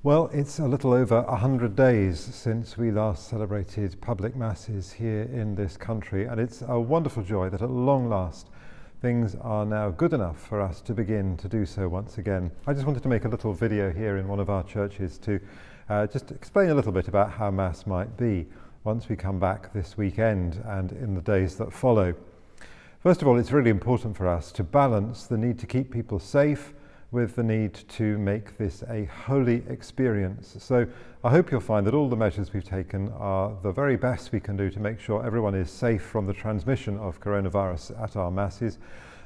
Well, it's a little over 100 days since we last celebrated public masses here in this country, and it's a wonderful joy that at long last things are now good enough for us to begin to do so once again. I just wanted to make a little video here in one of our churches to just explain a little bit about how Mass might be once we come back this weekend and in the days that follow. First of all, it's really important for us to balance the need to keep people safe with the need to make this a holy experience. So I hope you'll find that all the measures we've taken are the very best we can do to make sure everyone is safe from the transmission of coronavirus at our masses,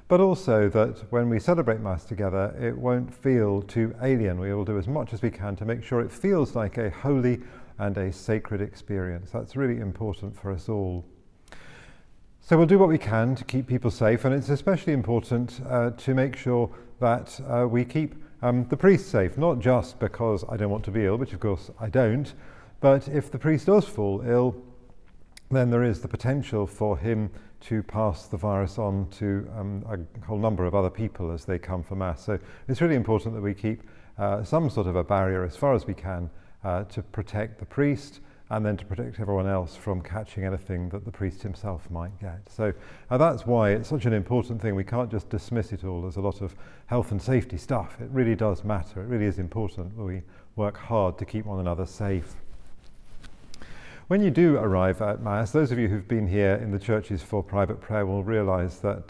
but also that when we celebrate Mass together, it won't feel too alien. We will do as much as we can to make sure it feels like a holy and a sacred experience. That's really important for us all. So we'll do what we can to keep people safe, and it's especially important to make sure that we keep the priest safe, not just because I don't want to be ill, which of course I don't, but if the priest does fall ill, then there is the potential for him to pass the virus on to a whole number of other people as they come for Mass. So it's really important that we keep some sort of a barrier as far as we can to protect the priest and then to protect everyone else from catching anything that the priest himself might get. So that's why it's such an important thing. We can't just dismiss it all as a lot of health and safety stuff. It really does matter. It really is important that we work hard to keep one another safe. When you do arrive at Mass, those of you who've been here in the churches for private prayer will realise that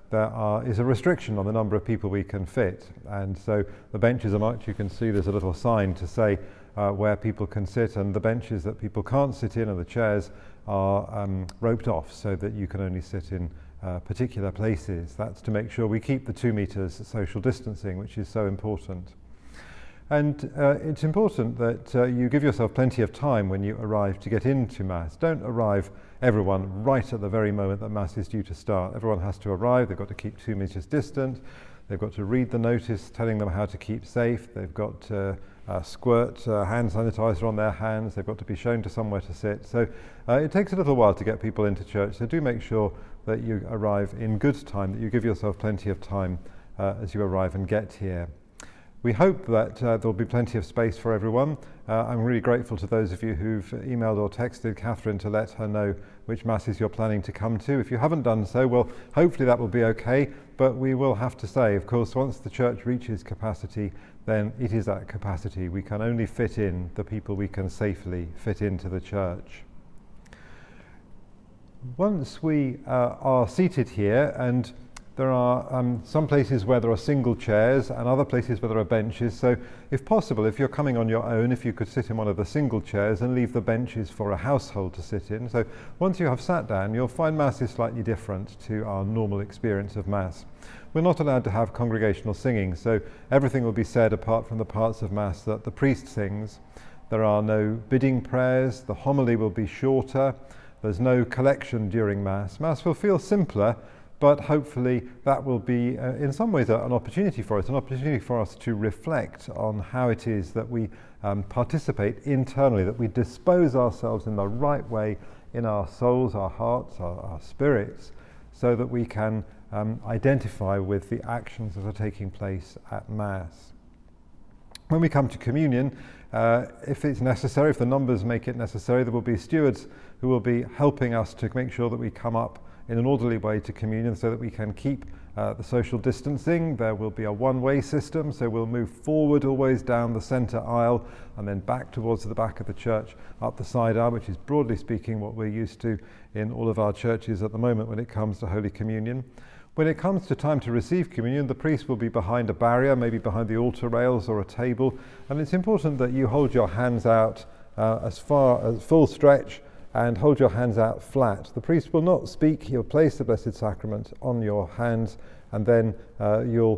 there is a restriction on the number of people we can fit. And so the benches are marked. You can see there's a little sign to say where people can sit, and the benches that people can't sit in and the chairs are roped off so that you can only sit in particular places. That's to make sure we keep the 2 meters social distancing, which is so important. And it's important that you give yourself plenty of time when you arrive to get into Mass. Don't arrive, everyone, right at the very moment that Mass is due to start. Everyone has to arrive. They've got to keep 2 meters distant. They've got to read the notice telling them how to keep safe. They've got to squirt hand sanitizer on their hands. They've got to be shown to somewhere to sit. So it takes a little while to get people into church. So do make sure that you arrive in good time, that you give yourself plenty of time as you arrive and get here. We hope that there'll be plenty of space for everyone. I'm really grateful to those of you who've emailed or texted Catherine to let her know which Masses you're planning to come to. If you haven't done so, well, hopefully that will be okay, but we will have to say, of course, once the church reaches capacity, then it is at capacity. We can only fit in the people we can safely fit into the church. Once we are seated here, and there are some places where there are single chairs and other places where there are benches. So if possible, if you're coming on your own, if you could sit in one of the single chairs and leave the benches for a household to sit in. So once you have sat down, you'll find Mass is slightly different to our normal experience of Mass. We're not allowed to have congregational singing, so everything will be said apart from the parts of Mass that the priest sings. There are no bidding prayers, the homily will be shorter, there's no collection during Mass. Mass will feel simpler, but hopefully that will be, in some ways, an opportunity for us to reflect on how it is that we participate internally, that we dispose ourselves in the right way in our souls, our hearts, our spirits, so that we can identify with the actions that are taking place at Mass. When we come to communion, if it's necessary, if the numbers make it necessary, there will be stewards who will be helping us to make sure that we come up in an orderly way to communion so that we can keep the social distancing. There will be a one-way system, so we'll move forward always down the centre aisle and then back towards the back of the church up the side aisle, which is broadly speaking what we're used to in all of our churches at the moment when it comes to Holy Communion. When it comes to time to receive communion, the priest will be behind a barrier, maybe behind the altar rails or a table, and it's important that you hold your hands out as far as full stretch and hold your hands out flat. The priest will not speak. He'll place the Blessed Sacrament on your hands, and then you'll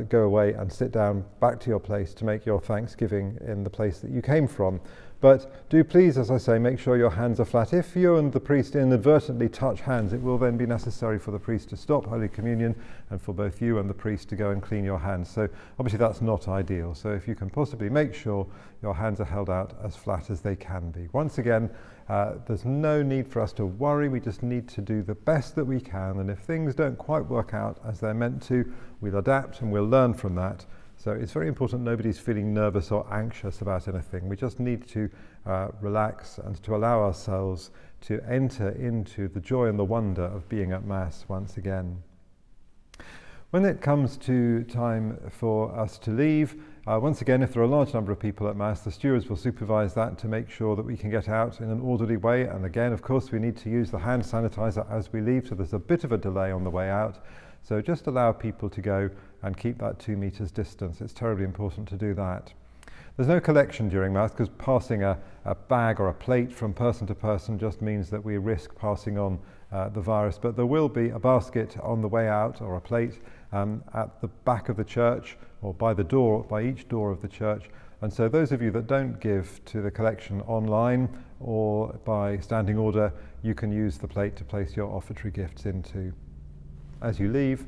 go away and sit down back to your place to make your thanksgiving in the place that you came from. But do please, as I say, make sure your hands are flat. If you and the priest inadvertently touch hands, it will then be necessary for the priest to stop Holy Communion and for both you and the priest to go and clean your hands. So obviously that's not ideal. So if you can possibly make sure your hands are held out as flat as they can be. Once again, there's no need for us to worry. We just need to do the best that we can. And if things don't quite work out as they're meant to, we'll adapt and we'll learn from that So it's very important nobody's feeling nervous or anxious about anything. We just need to relax and to allow ourselves to enter into the joy and the wonder of being at Mass once again. When it comes to time for us to leave, once again, if there are a large number of people at Mass, the stewards will supervise that to make sure that we can get out in an orderly way. And again, of course, we need to use the hand sanitizer as we leave, so there's a bit of a delay on the way out. So just allow people to go and keep that 2 meters distance. It's terribly important to do that. There's no collection during Mass because passing a bag or a plate from person to person just means that we risk passing on the virus. But there will be a basket on the way out or a plate at the back of the church or by each door of the church. And so those of you that don't give to the collection online or by standing order, you can use the plate to place your offertory gifts into. As you leave,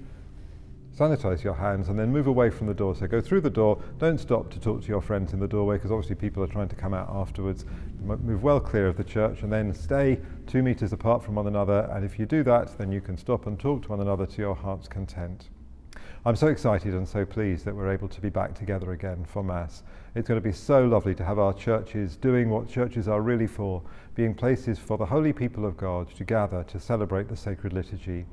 sanitize your hands and then move away from the door. So go through the door, don't stop to talk to your friends in the doorway because obviously people are trying to come out afterwards. Move well clear of the church and then stay 2 meters apart from one another, and if you do that then you can stop and talk to one another to your heart's content. I'm so excited and so pleased that we're able to be back together again for Mass. It's going to be so lovely to have our churches doing what churches are really for, being places for the holy people of God to gather to celebrate the sacred liturgy.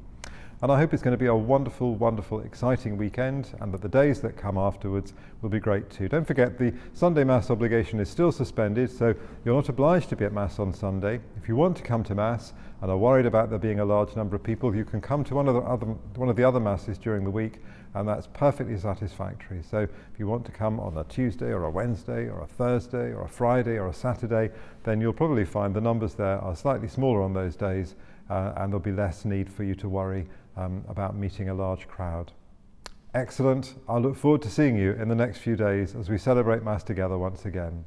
And I hope it's going to be a wonderful, wonderful, exciting weekend, and that the days that come afterwards will be great too. Don't forget the Sunday Mass obligation is still suspended, so you're not obliged to be at Mass on Sunday. If you want to come to Mass and are worried about there being a large number of people, you can come to one of the other Masses during the week, and that's perfectly satisfactory. So if you want to come on a Tuesday or a Wednesday or a Thursday or a Friday or a Saturday, then you'll probably find the numbers there are slightly smaller on those days, and there'll be less need for you to worry about meeting a large crowd. Excellent. I look forward to seeing you in the next few days as we celebrate Mass together once again.